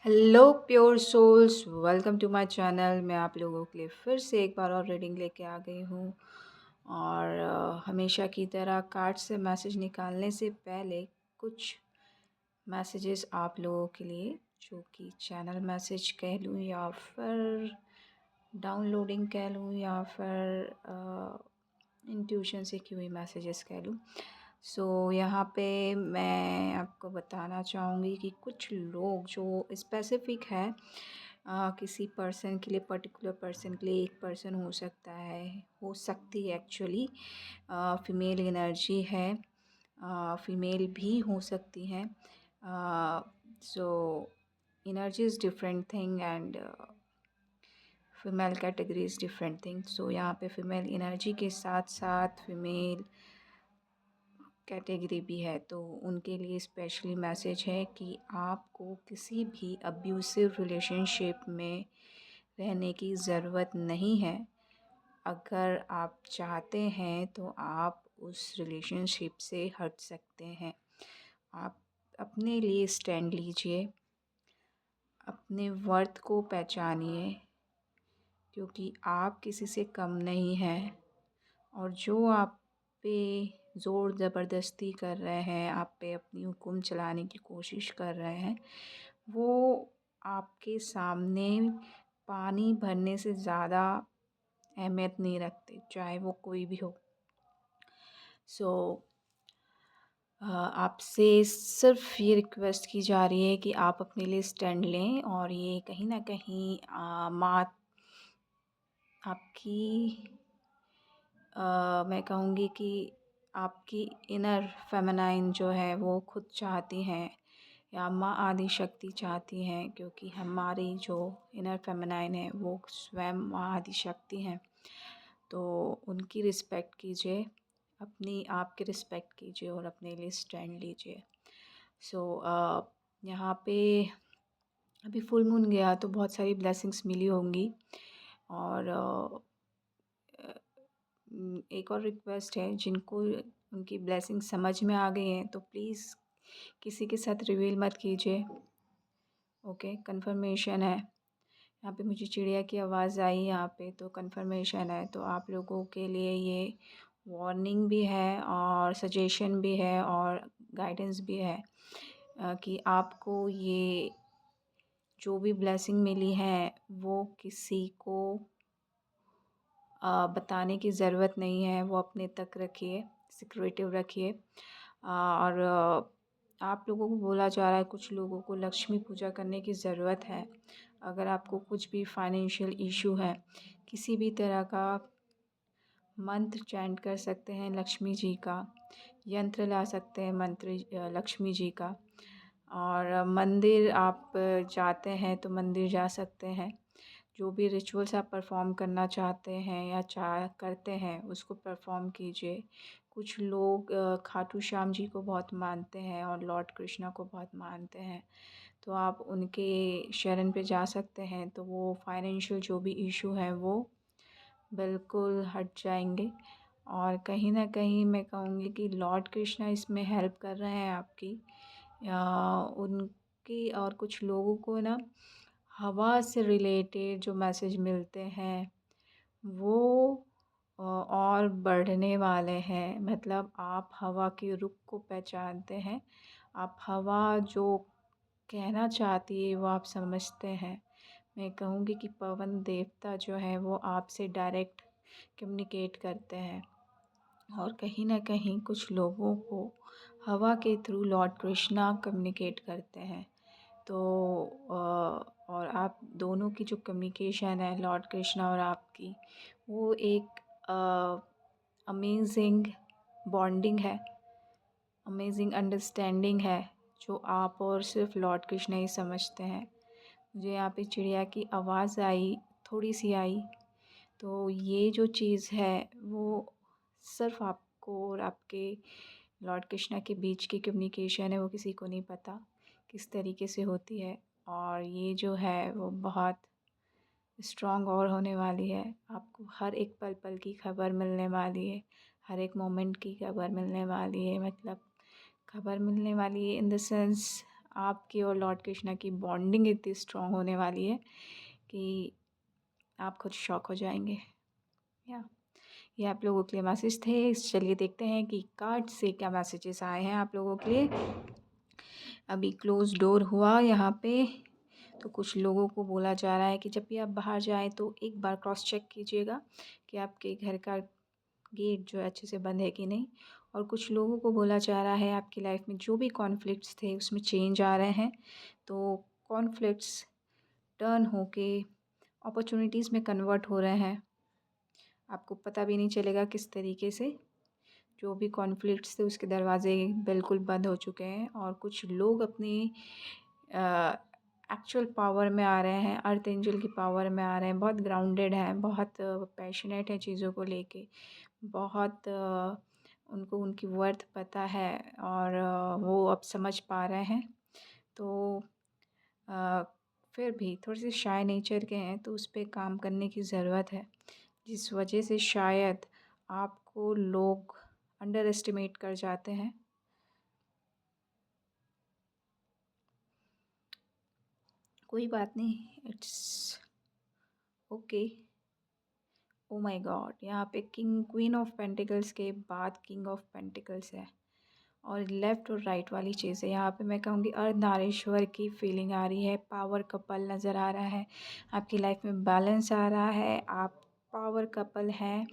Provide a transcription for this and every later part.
Hello pure souls, welcome to my channel. मैं आप लोगों के लिए फिर से एक बार और रीडिंग लेके आ गई हूँ। और हमेशा की तरह कार्ड से मैसेज निकालने से पहले कुछ मैसेजेस आप लोगों के लिए, जो कि चैनल मैसेज कह लूँ या फिर डाउनलोडिंग कह लूँ या फिर इंट्यूशन से की हुई मैसेजेस कह लूँ। यहाँ पे मैं आपको बताना चाहूँगी कि कुछ लोग जो स्पेसिफ़िक है, किसी पर्सन के लिए, पर्टिकुलर पर्सन के लिए, एक पर्सन हो सकता है, हो सकती है एक्चुअली, फ़ीमेल एनर्जी है, फ़ीमेल भी हो सकती हैं। So energy is different thing and female category is different thing. So यहाँ पे फ़ीमेल एनर्जी के साथ साथ फीमेल कैटेगरी भी है, तो उनके लिए स्पेशली मैसेज है कि आपको किसी भी अब्यूसिव रिलेशनशिप में रहने की ज़रूरत नहीं है। अगर आप चाहते हैं तो आप उस रिलेशनशिप से हट सकते हैं। आप अपने लिए स्टैंड लीजिए, अपने वर्थ को पहचानिए, क्योंकि आप किसी से कम नहीं हैं। और जो आप पे ज़ोर ज़बरदस्ती कर रहे हैं, आप पे अपनी हुक्म चलाने की कोशिश कर रहे हैं, वो आपके सामने पानी भरने से ज़्यादा अहमियत नहीं रखते, चाहे वो कोई भी हो। सो आपसे सिर्फ़ ये रिक्वेस्ट की जा रही है कि आप अपने लिए स्टैंड लें, और ये कहीं न कहीं मात आपकी मैं कहूँगी कि आपकी इनर फेमिनाइन जो है वो खुद चाहती हैं, या माँ आदि शक्ति चाहती हैं, क्योंकि हमारी जो इनर फेमिनाइन है वो स्वयं माँ आदि शक्ति हैं। तो उनकी रिस्पेक्ट कीजिए, अपनी आप की रिस्पेक्ट कीजिए और अपने लिए स्टैंड लीजिए। यहाँ पे अभी फुल मून गया तो बहुत सारी ब्लेसिंग्स मिली होंगी। और एक और रिक्वेस्ट है, जिनको उनकी ब्लेसिंग समझ में आ गई हैं तो प्लीज़ किसी के साथ रिवील मत कीजिए। ओके, कंफर्मेशन है। यहाँ पे मुझे चिड़िया की आवाज़ आई यहाँ पे, तो कंफर्मेशन है। तो आप लोगों के लिए ये वार्निंग भी है और सजेशन भी है और गाइडेंस भी है, कि आपको ये जो भी ब्लेसिंग मिली है वो किसी को बताने की ज़रूरत नहीं है, वो अपने तक रखिए, सिक्रेटिव रखिए। और आप लोगों को बोला जा रहा है, कुछ लोगों को लक्ष्मी पूजा करने की ज़रूरत है। अगर आपको कुछ भी फाइनेंशियल इशू है, किसी भी तरह का मंत्र चैंट कर सकते हैं लक्ष्मी जी का, यंत्र ला सकते हैं मंत्र लक्ष्मी जी का। और मंदिर आप जाते हैं तो मंदिर जा सकते हैं। जो भी रिचुअल्स आप परफॉर्म करना चाहते हैं या करते हैं उसको परफॉर्म कीजिए। कुछ लोग खाटू श्याम जी को बहुत मानते हैं और लॉर्ड कृष्णा को बहुत मानते हैं, तो आप उनके शरण पे जा सकते हैं, तो वो फाइनेंशियल जो भी इशू है वो बिल्कुल हट जाएंगे। और कहीं ना कहीं मैं कहूँगी कि लॉर्ड कृष्णा इसमें हेल्प कर रहे हैं आपकी, या उनकी। और कुछ लोगों को ना हवा से रिलेटेड जो मैसेज मिलते हैं वो और बढ़ने वाले हैं। मतलब आप हवा के रुख को पहचानते हैं, आप हवा जो कहना चाहती है वो आप समझते हैं। मैं कहूँगी कि पवन देवता जो है वो आपसे डायरेक्ट कम्युनिकेट करते हैं, और कहीं न कहीं कुछ लोगों को हवा के थ्रू लॉर्ड कृष्णा कम्युनिकेट करते हैं। तो और आप दोनों की जो कम्युनिकेशन है, लॉर्ड कृष्णा और आपकी, वो एक अमेजिंग बॉन्डिंग है, अमेजिंग अंडरस्टैंडिंग है, जो आप और सिर्फ लॉर्ड कृष्णा ही समझते हैं। मुझे यहाँ पे चिड़िया की आवाज़ आई, थोड़ी सी आई, तो ये जो चीज़ है वो सिर्फ आपको और आपके लॉर्ड कृष्णा के बीच की कम्युनिकेशन है, वो किसी को नहीं पता किस तरीके से होती है। और ये जो है वो बहुत स्ट्रॉन्ग और होने वाली है। आपको हर एक पल पल की खबर मिलने वाली है, हर एक मोमेंट की खबर मिलने वाली है। मतलब खबर मिलने वाली है इन द सेंस, आपकी और लॉर्ड कृष्णा की बॉन्डिंग इतनी स्ट्रॉन्ग होने वाली है कि आप खुद शॉक हो जाएंगे। या ये आप लोगों के लिए मैसेज थे। चलिए देखते हैं कि कार्ड से क्या मैसेजेस आए हैं आप लोगों के लिए। अभी क्लोज डोर हुआ यहाँ पे, तो कुछ लोगों को बोला जा रहा है कि जब भी आप बाहर जाएं तो एक बार क्रॉस चेक कीजिएगा कि आपके घर का गेट जो है अच्छे से बंद है कि नहीं। और कुछ लोगों को बोला जा रहा है आपकी लाइफ में जो भी कॉन्फ्लिक्ट्स थे उसमें चेंज आ रहे हैं, तो कॉन्फ्लिक्ट्स टर्न होके अपॉर्चुनिटीज़ में कन्वर्ट हो रहे हैं। आपको पता भी नहीं चलेगा किस तरीके से जो भी कॉन्फ्लिक्ट्स थे उसके दरवाजे बिल्कुल बंद हो चुके हैं और कुछ लोग अपनी एक्चुअल पावर में आ रहे हैं, अर्थ एंजल की पावर में आ रहे हैं, बहुत ग्राउंडेड हैं, बहुत पैशनेट हैं चीज़ों को लेके, बहुत उनको उनकी वर्थ पता है और वो अब समझ पा रहे हैं। तो अ, फिर भी थोड़ी सी शाय नेचर के हैं तो उस पर काम करने की ज़रूरत है, जिस वजह से शायद आपको लोग अंडर एस्टिमेट कर जाते हैं। कोई बात नहीं, it's okay. Oh my God, यहाँ पे किंग क्वीन ऑफ पेंटिकल्स के बाद किंग ऑफ पेंटिकल्स है और लेफ़्ट और राइट वाली चीज़ है। यहाँ पे मैं कहूँगी अर्धनारीश्वर की फीलिंग आ रही है, पावर कपल नज़र आ रहा है, आपकी लाइफ में बैलेंस आ रहा है, आप पावर कपल हैं,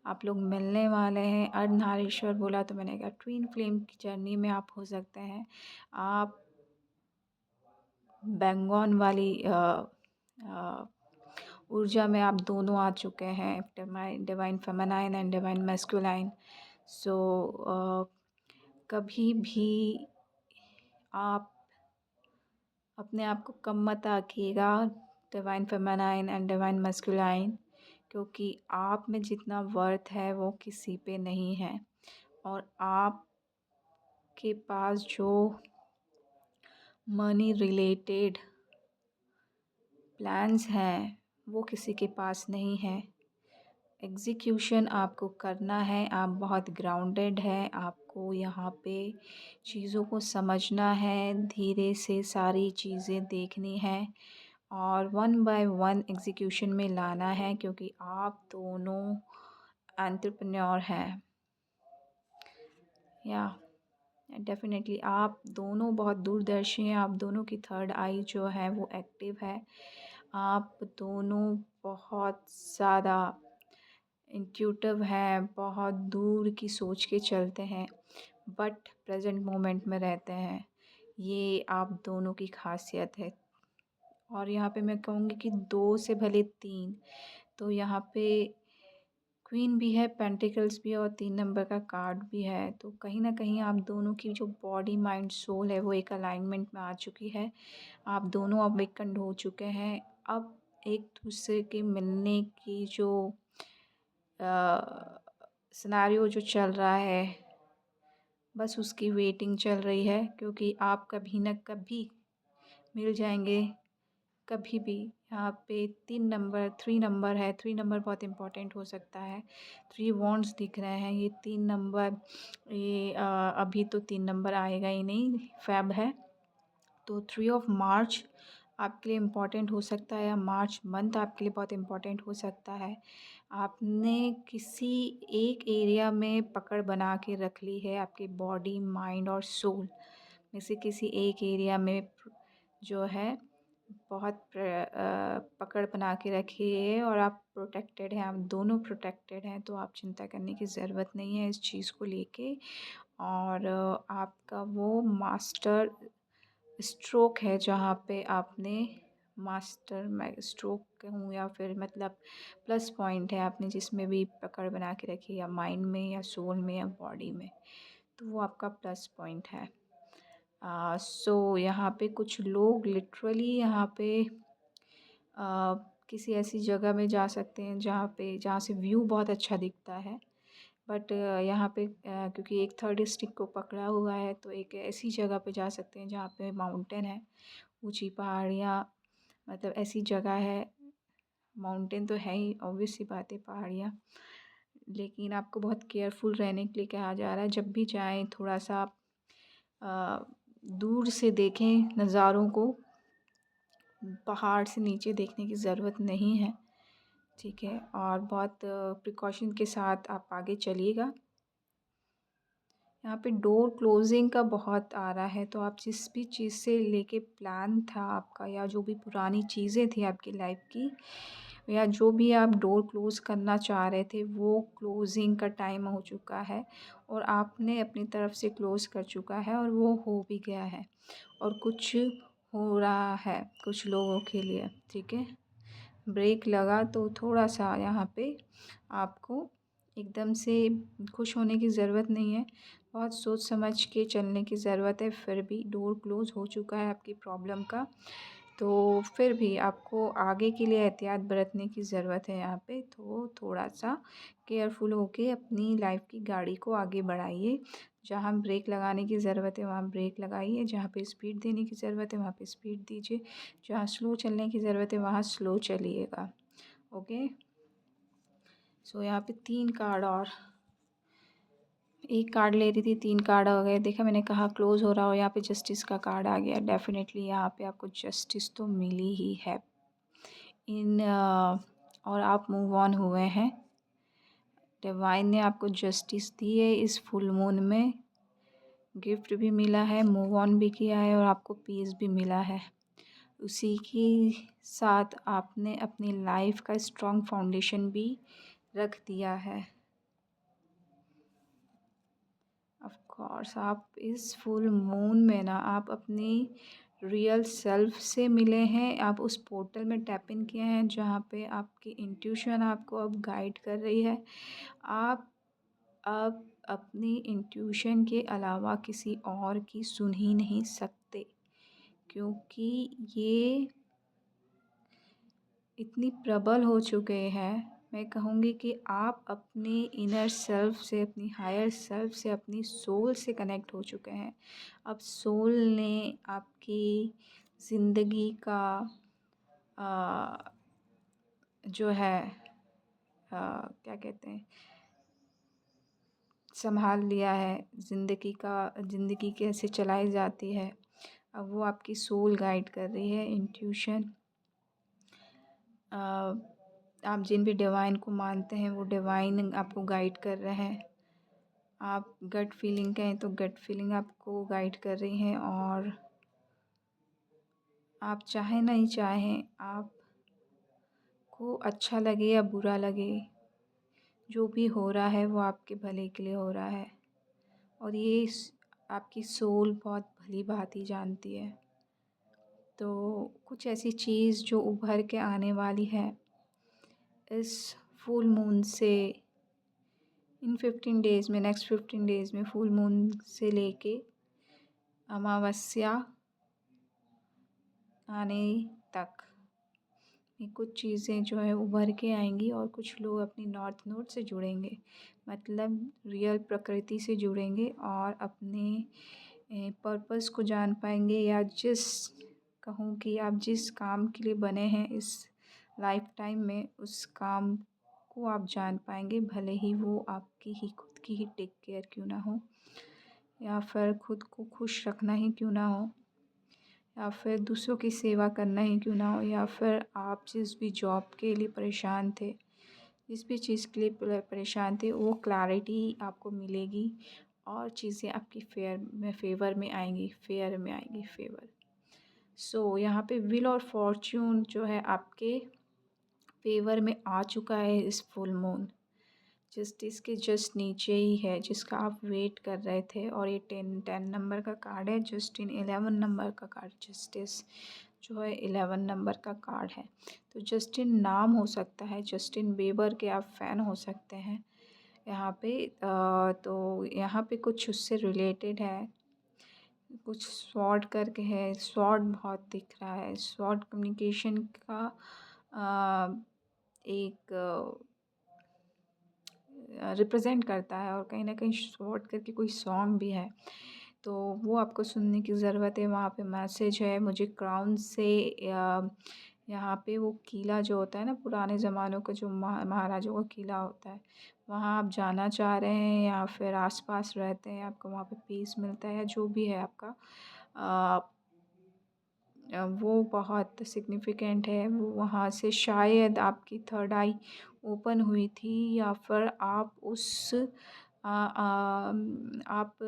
आप लोग मिलने वाले हैं। अर्धनारीश्वर बोला तो मैंने कहा ट्विन फ्लेम की जर्नी में आप हो सकते हैं। आप बैंगन वाली ऊर्जा में आप दोनों आ चुके हैं, divine feminine and divine masculine. So कभी भी आप अपने आप को कम मत आंकिएगा, divine feminine and divine masculine, क्योंकि आप में जितना वर्थ है वो किसी पे नहीं है और आपके पास जो मनी रिलेटेड प्लान्स हैं वो किसी के पास नहीं है। एग्जीक्यूशन आपको करना है, आप बहुत ग्राउंडेड हैं, आपको यहाँ पे चीज़ों को समझना है, धीरे से सारी चीज़ें देखनी हैं और वन बाय वन एग्जीक्यूशन में लाना है, क्योंकि आप दोनों एंटरप्रेन्योर हैं। या डेफिनेटली आप दोनों बहुत दूरदर्शी हैं, आप दोनों की थर्ड आई जो है वो एक्टिव है, आप दोनों बहुत ज़्यादा इंट्यूटिव हैं, बहुत दूर की सोच के चलते हैं बट प्रेजेंट मोमेंट में रहते हैं। ये आप दोनों की खासियत है। और यहाँ पे मैं कहूँगी कि 2 से भले 3, तो यहाँ पे क्वीन भी है, पेंटिकल्स भी है और 3 नंबर का कार्ड भी है, तो कहीं न कहीं आप दोनों की जो बॉडी माइंड सोल है वो एक अलाइनमेंट में आ चुकी है। आप दोनों अवेकन्ड हो चुके हैं। अब एक दूसरे के मिलने की जो सिनेरियो जो चल रहा है बस उसकी वेटिंग चल रही है, क्योंकि आप कभी न कभी मिल जाएंगे, कभी भी। यहाँ पे 3 नंबर है, 3 नंबर बहुत इम्पोर्टेंट हो सकता है। 3 वॉन्ड्स दिख रहे हैं, ये 3 नंबर, ये अभी तो 3 नंबर आएगा ही नहीं, फ़ेब है तो 3 ऑफ मार्च आपके लिए इम्पॉर्टेंट हो सकता है, या मार्च मंथ आपके लिए बहुत इम्पॉर्टेंट हो सकता है। आपने किसी एक एरिया में पकड़ बना के रख ली है, आपके बॉडी माइंड और सोल में से किसी एक एरिया में जो है बहुत पकड़ बना के रखी है और आप प्रोटेक्टेड हैं, आप दोनों प्रोटेक्टेड हैं, तो आप चिंता करने की ज़रूरत नहीं है इस चीज़ को लेके। और आपका वो मास्टर स्ट्रोक है जहाँ पे आपने मास्टर मैं स्ट्रोक कहूँ या फिर मतलब प्लस पॉइंट है, आपने जिसमें भी पकड़ बना के रखी है, या माइंड में या सोल में या बॉडी में, तो वो आपका प्लस पॉइंट है। सो यहाँ पे कुछ लोग लिटरली यहाँ पे किसी ऐसी जगह में जा सकते हैं जहाँ से व्यू बहुत अच्छा दिखता है, बट यहाँ पे क्योंकि एक थर्ड स्टिक को पकड़ा हुआ है तो एक ऐसी जगह पे जा सकते हैं जहाँ पे माउंटेन है, ऊंची पहाड़ियाँ, मतलब ऐसी जगह है। माउंटेन तो है ही, ऑब्वियस सी बात है, पहाड़ियाँ, लेकिन आपको बहुत केयरफुल रहने के लिए कहा जा रहा है। जब भी जाएं थोड़ा सा दूर से देखें नज़ारों को, पहाड़ से नीचे देखने की ज़रूरत नहीं है, ठीक है। और बहुत प्रिकॉशन के साथ आप आगे चलिएगा। यहाँ पे डोर क्लोजिंग का बहुत आ रहा है, तो आप जिस भी चीज़ से लेके प्लान था आपका, या जो भी पुरानी चीज़ें थी आपकी लाइफ की, या जो भी आप डोर क्लोज़ करना चाह रहे थे, वो क्लोजिंग का टाइम हो चुका है और आपने अपनी तरफ से क्लोज़ कर चुका है और वो हो भी गया है और कुछ हो रहा है कुछ लोगों के लिए, ठीक है। ब्रेक लगा तो थोड़ा-सा यहाँ पे आपको एकदम से खुश होने की ज़रूरत नहीं है, बहुत सोच समझ के चलने की ज़रूरत है। फिर भी डोर क्लोज़ हो चुका है आपकी प्रॉब्लम का, तो फिर भी आपको आगे के लिए एहतियात बरतने की ज़रूरत है यहाँ पे। तो थोड़ा-सा केयरफुल होके अपनी लाइफ़ की गाड़ी को आगे बढ़ाइए। जहाँ ब्रेक लगाने की ज़रूरत है वहाँ ब्रेक लगाइए, जहाँ पे स्पीड देने की ज़रूरत है वहाँ पे स्पीड दीजिए, जहाँ स्लो चलने की ज़रूरत है वहाँ स्लो चलिएगा। ओके, सो यहाँ पे 3 कार्ड और 1 कार्ड ले रही थी, 3 कार्ड हो गए। देखा, मैंने कहा क्लोज़ हो रहा हो। यहाँ पे जस्टिस का कार्ड आ गया। डेफ़िनेटली यहाँ पे आपको जस्टिस तो मिली ही है और आप मूव ऑन हुए हैं। डिवाइन ने आपको जस्टिस दी है इस फुल मून में, गिफ्ट भी मिला है, मूव ऑन भी किया है और आपको पीस भी मिला है। उसी के साथ आपने अपनी लाइफ का स्ट्रॉन्ग फाउंडेशन भी रख दिया है। ऑफ कोर्स आप इस फुल मून में ना आप अपनी रियल सेल्फ से मिले हैं। आप उस पोर्टल में टैप इन किए हैं जहाँ पे आपकी इंट्यूशन आपको अब गाइड कर रही है। आप अब अपनी इंट्यूशन के अलावा किसी और की सुन ही नहीं सकते, क्योंकि ये इतनी प्रबल हो चुके हैं। मैं कहूँगी कि आप अपने इनर सेल्फ से, अपनी हायर सेल्फ से, अपनी सोल से कनेक्ट हो चुके हैं। अब सोल ने आपकी ज़िंदगी का जो है क्या कहते हैं, संभाल लिया है। ज़िंदगी कैसे चलाई जाती है, अब वो आपकी सोल गाइड कर रही है, इंट्यूशन। आप जिन भी डिवाइन को मानते हैं वो डिवाइन आपको गाइड कर रहे हैं। आप गट फीलिंग कहें तो गट फीलिंग आपको गाइड कर रही हैं, और आप चाहें नहीं चाहें, आपको अच्छा लगे या बुरा लगे, जो भी हो रहा है वो आपके भले के लिए हो रहा है। और ये आपकी सोल बहुत भली भांति जानती है। तो कुछ ऐसी चीज़ जो उभर के आने वाली है इस फुल मून से, इन 15 डेज़ में, नेक्स्ट 15 डेज़ में, फुल मून से लेके अमावस्या आने तक ये कुछ चीज़ें जो है उभर के आएंगी और कुछ लोग अपनी नॉर्थ नोड से जुड़ेंगे, मतलब रियल प्रकृति से जुड़ेंगे और अपने पर्पस को जान पाएंगे, या कहूँ कि आप जिस काम के लिए बने हैं इस लाइफ टाइम में, उस काम को आप जान पाएंगे, भले ही वो आपकी ही खुद की ही टेक केयर क्यों ना हो, या फिर खुद को खुश रखना ही क्यों ना हो, या फिर दूसरों की सेवा करना ही क्यों ना हो, या फिर आप जिस भी जॉब के लिए परेशान थे, जिस भी चीज़ के लिए परेशान थे, वो क्लैरिटी आपको मिलेगी और चीज़ें आपकी फेवर में आएंगी, फेवर। सो यहाँ पे विल और फॉर्च्यून जो है आपके फेवर में आ चुका है इस फुल मून। जस्टिस के जस्ट नीचे ही है जिसका आप वेट कर रहे थे, और ये 10 नंबर का कार्ड है। जस्टिन 11 नंबर का कार्ड, जस्टिस जो है 11 नंबर का कार्ड है। तो जस्टिन नाम हो सकता है, जस्टिन बीबर के आप फ़ैन हो सकते हैं यहाँ पे। तो यहाँ पे कुछ उससे रिलेटेड है, कुछ स्वॉर्ड करके है, स्वॉर्ड बहुत दिख रहा है, स्वॉर्ड कम्युनिकेशन का एक रिप्रेजेंट करता है, और कहीं ना कहीं स्वॉर्ड करके कोई सॉन्ग भी है, तो वो आपको सुनने की ज़रूरत है। वहाँ पे मैसेज है मुझे क्राउन से, यहाँ पे वो किला जो होता है ना, पुराने ज़मानों का जो महाराजों का किला होता है, वहाँ आप जाना चाह रहे हैं, या फिर आसपास रहते हैं, आपको वहाँ पे पीस मिलता है, या जो भी है आपका वो बहुत सिग्निफिकेंट है। वो वहाँ से शायद आपकी थर्ड आई ओपन हुई थी, या फिर आप उस आप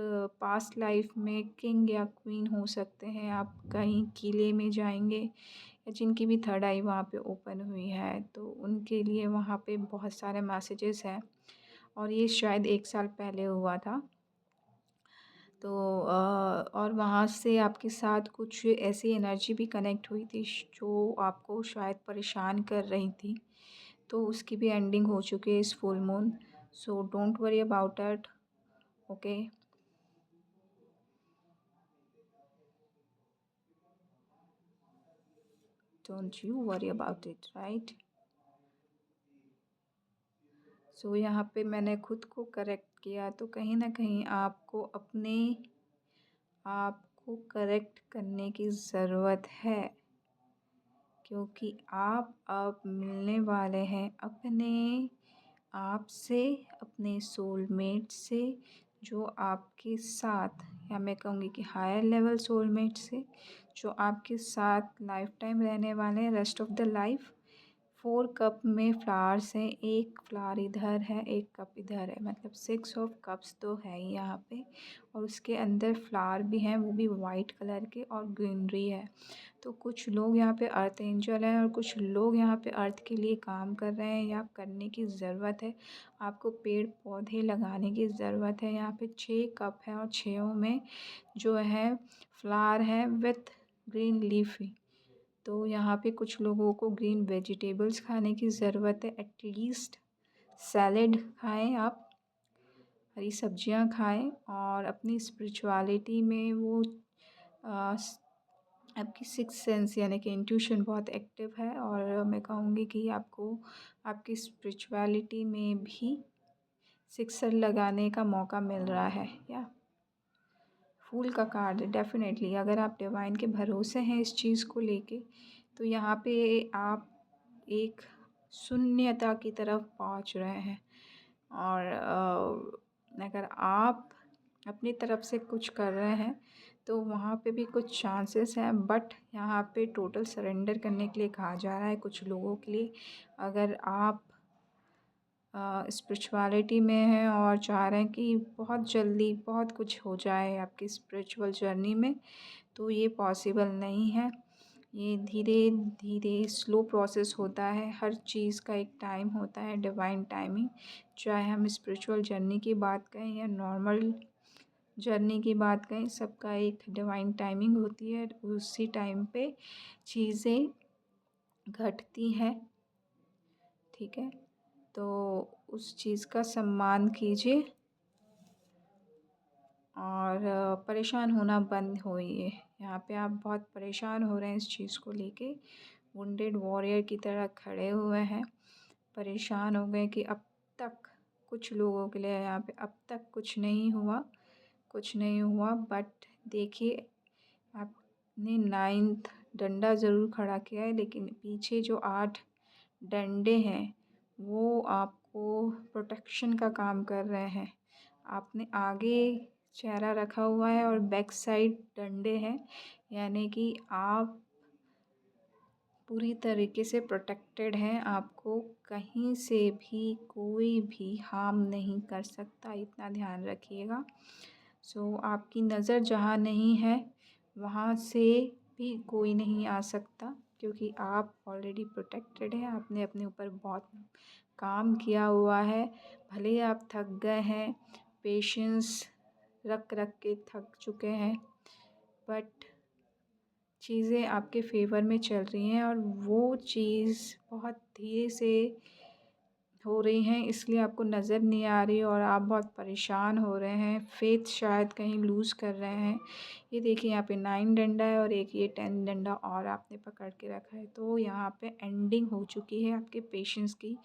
पास्ट लाइफ में किंग या क्वीन हो सकते हैं। आप कहीं किले में जाएंगे, या जिनकी भी थर्ड आई वहाँ पे ओपन हुई है तो उनके लिए वहाँ पे बहुत सारे मैसेजेस हैं। और ये शायद 1 साल पहले हुआ था। तो और वहाँ से आपके साथ कुछ ऐसी एनर्जी भी कनेक्ट हुई थी जो आपको शायद परेशान कर रही थी। तो उसकी भी एंडिंग हो चुकी है इस full moon. So don't worry about it. Okay, don't you worry about it, right. So यहाँ पे मैंने खुद को करेक्ट किया, तो कहीं ना कहीं आपको करेक्ट करने की ज़रूरत है, क्योंकि आप अब मिलने वाले हैं अपने आप से, अपने सोलमेट से, जो आपके साथ, या मैं कहूँगी कि हायर लेवल सोलमेट से, जो आपके साथ लाइफ टाइम रहने वाले हैं, rest of the life. 4 cup में फ्लावर्स हैं, एक फ्लावर इधर है, एक कप इधर है, मतलब 6 ऑफ कप्स तो है ही यहाँ पे। और उसके अंदर फ्लावर भी हैं, वो भी वाइट कलर के, और ग्रीनरी है। तो कुछ लोग यहाँ पे अर्थ एंजल हैं, और कुछ लोग यहाँ पे अर्थ के लिए काम कर रहे हैं, या करने की ज़रूरत है। आपको पेड़ पौधे लगाने की ज़रूरत है। यहाँ पे 6 कप है, और 6 में जो है फ्लावर है विथ ग्रीन लीफी। तो यहाँ पे कुछ लोगों को ग्रीन वेजिटेबल्स खाने की ज़रूरत है। एटलीस्ट सैलेड खाएं, आप हरी सब्जियां खाएं, और अपनी स्पिरिचुअलिटी में वो आपकी सिक्स सेंस यानी कि इंट्यूशन बहुत एक्टिव है। और मैं कहूँगी कि आपको आपकी स्पिरिचुअलिटी में भी सिक्सर लगाने का मौका मिल रहा है। या फूल का कार्ड डेफिनेटली, अगर आप डिवाइन के भरोसे हैं इस चीज़ को लेके, तो यहाँ पे आप एक शून्यता की तरफ पहुँच रहे हैं। और अगर आप अपनी तरफ से कुछ कर रहे हैं तो वहाँ पे भी कुछ चांसेस हैं, बट यहाँ पे टोटल सरेंडर करने के लिए कहा जा रहा है कुछ लोगों के लिए। अगर आप स्पिरिचुअलिटी में हैं और चाह रहे हैं कि बहुत जल्दी बहुत कुछ हो जाए आपकी स्पिरिचुअल जर्नी में, तो ये पॉसिबल नहीं है। ये धीरे धीरे स्लो प्रोसेस होता है। हर चीज़ का एक टाइम होता है, डिवाइन टाइमिंग। चाहे हम स्पिरिचुअल जर्नी की बात करें या नॉर्मल जर्नी की बात करें, सबका एक डिवाइन टाइमिंग होती है। उसी टाइम पे चीज़ें घटती हैं, ठीक है। तो उस चीज़ का सम्मान कीजिए, और परेशान होना बंद होइए। यहाँ पे आप बहुत परेशान हो रहे हैं इस चीज़ को लेके, वुंडेड वॉरियर की तरह खड़े हुए हैं, परेशान हो गए कि अब तक कुछ लोगों के लिए यहाँ पे अब तक कुछ नहीं हुआ। बट देखिए, आपने 9th डंडा ज़रूर खड़ा किया है, लेकिन पीछे जो 8 डंडे हैं वो आपको प्रोटेक्शन का काम कर रहे हैं। आपने आगे चेहरा रखा हुआ है और बैक साइड डंडे हैं, यानी कि आप पूरी तरीके से प्रोटेक्टेड हैं। आपको कहीं से भी कोई भी हार्म नहीं कर सकता, इतना ध्यान रखिएगा। सो आपकी नज़र जहाँ नहीं है वहाँ से भी कोई नहीं आ सकता, क्योंकि आप ऑलरेडी प्रोटेक्टेड हैं। आपने अपने ऊपर बहुत काम किया हुआ है। भले ही आप थक गए हैं, पेशेंस रख रख के थक चुके हैं, बट चीज़ें आपके फेवर में चल रही हैं, और वो चीज़ बहुत धीरे से हो रही हैं, इसलिए आपको नज़र नहीं आ रही, और आप बहुत परेशान हो रहे हैं। फेथ शायद कहीं लूज़ कर रहे हैं। ये देखिए, यहाँ पे 9 डंडा है, और एक ये 10 डंडा और आपने पकड़ के रखा है। तो यहाँ पे एंडिंग हो चुकी है आपके पेशेंस की,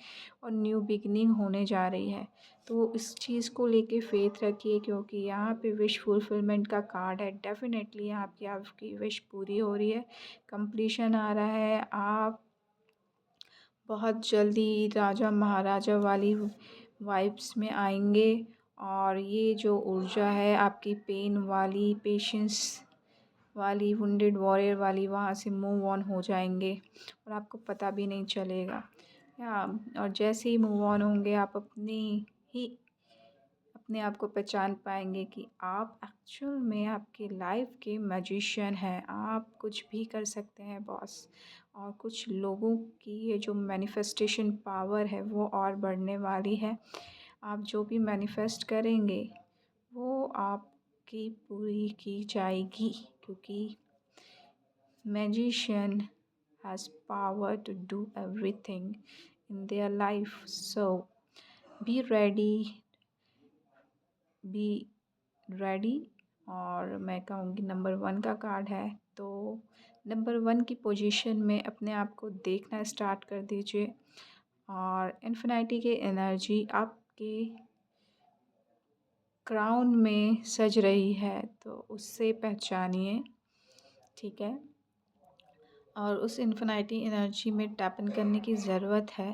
और न्यू बिगनिंग होने जा रही है। तो इस चीज़ को लेके फेथ रखिए, क्योंकि यहाँ पे विश फुलफिलमेंट का कार्ड है। डेफिनेटली यहाँ की आपकी विश पूरी हो रही है, कंप्लीशन आ रहा है। आप बहुत जल्दी राजा महाराजा वाली वाइब्स में आएंगे, और ये जो ऊर्जा है आपकी पेन वाली, पेशेंस वाली वुंडेड वॉरियर वाली वहाँ से मूव ऑन हो जाएंगे और आपको पता भी नहीं चलेगा। या और जैसे ही मूव ऑन होंगे आप ही अपने आप को पहचान पाएंगे कि आप एक्चुअल में आपकी लाइफ के मैजिशियन हैं। आप कुछ भी कर सकते हैं बॉस। और कुछ लोगों की ये जो मैनिफेस्टेशन पावर है वो और बढ़ने वाली है। आप जो भी मैनिफेस्ट करेंगे वो आपकी पूरी की जाएगी, क्योंकि magician has power to do everything in their life. So be ready, be ready. और मैं कहूँगी नंबर 1 का कार्ड है, तो नंबर 1 की पोजीशन में अपने आप को देखना स्टार्ट कर दीजिए। और इन्फिनिटी की एनर्जी आपके क्राउन में सज रही है, तो उससे पहचानिए, ठीक है। और उस इन्फिनिटी एनर्जी में टैप इन करने की ज़रूरत है,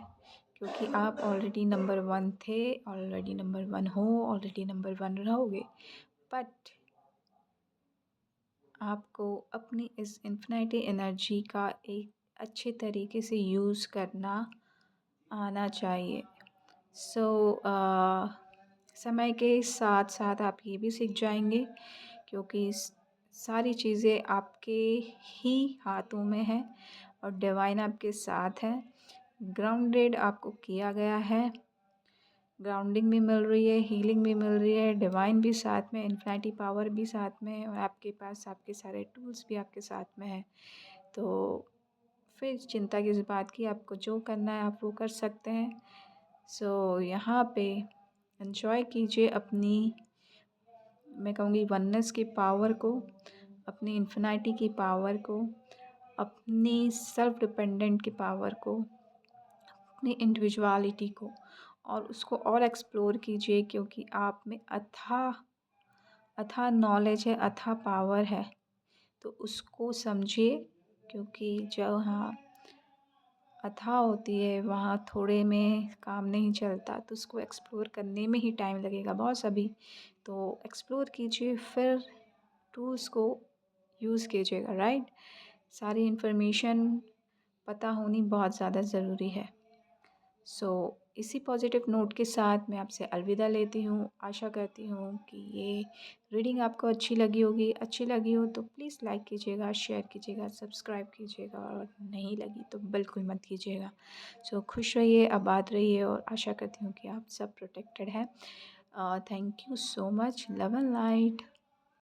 क्योंकि आप ऑलरेडी नंबर 1 थे, ऑलरेडी नंबर 1 हो, ऑलरेडी नंबर 1 रहोगे। बट आपको अपनी इस इन्फिनिटी एनर्जी का एक अच्छे तरीके से यूज़ करना आना चाहिए। सो समय के साथ साथ आप ये भी सीख जाएंगे, क्योंकि सारी चीज़ें आपके ही हाथों में है और डिवाइन आपके साथ है। ग्राउंडेड आपको किया गया है, ग्राउंडिंग भी मिल रही है, हीलिंग भी मिल रही है, डिवाइन भी साथ में, इन्फिनिटी पावर भी साथ में है और आपके पास आपके सारे टूल्स भी आपके साथ में है। तो फिर चिंता किस बात की, आपको जो करना है आप वो कर सकते हैं। सो यहाँ पे एंजॉय कीजिए अपनी, मैं कहूँगी वननेस की पावर को, अपनी इन्फिनिटी की पावर को, अपनी सेल्फ डिपेंडेंट की पावर को, अपनी इंडिविजुअलिटी को, और उसको और एक्सप्लोर कीजिए, क्योंकि आप में अथाह अथाह नॉलेज है, अथाह पावर है। तो उसको समझिए, क्योंकि जहाँ अथाह होती है वहाँ थोड़े में काम नहीं चलता, तो उसको एक्सप्लोर करने में ही टाइम लगेगा बॉस अभी। तो एक्सप्लोर कीजिए, फिर टूल्स को यूज़ कीजिएगा, राइट। सारी इन्फॉर्मेशन पता होनी बहुत ज़्यादा ज़रूरी है। सो इसी पॉजिटिव नोट के साथ मैं आपसे अलविदा लेती हूँ। आशा करती हूँ कि ये रीडिंग आपको अच्छी लगी होगी। अच्छी लगी हो तो प्लीज़ लाइक कीजिएगा, शेयर कीजिएगा, सब्सक्राइब कीजिएगा, और नहीं लगी तो बिल्कुल मत कीजिएगा। सो खुश रहिए, आबाद रहिए, और आशा करती हूँ कि आप सब प्रोटेक्टेड हैं। Thank you so much. Love and light.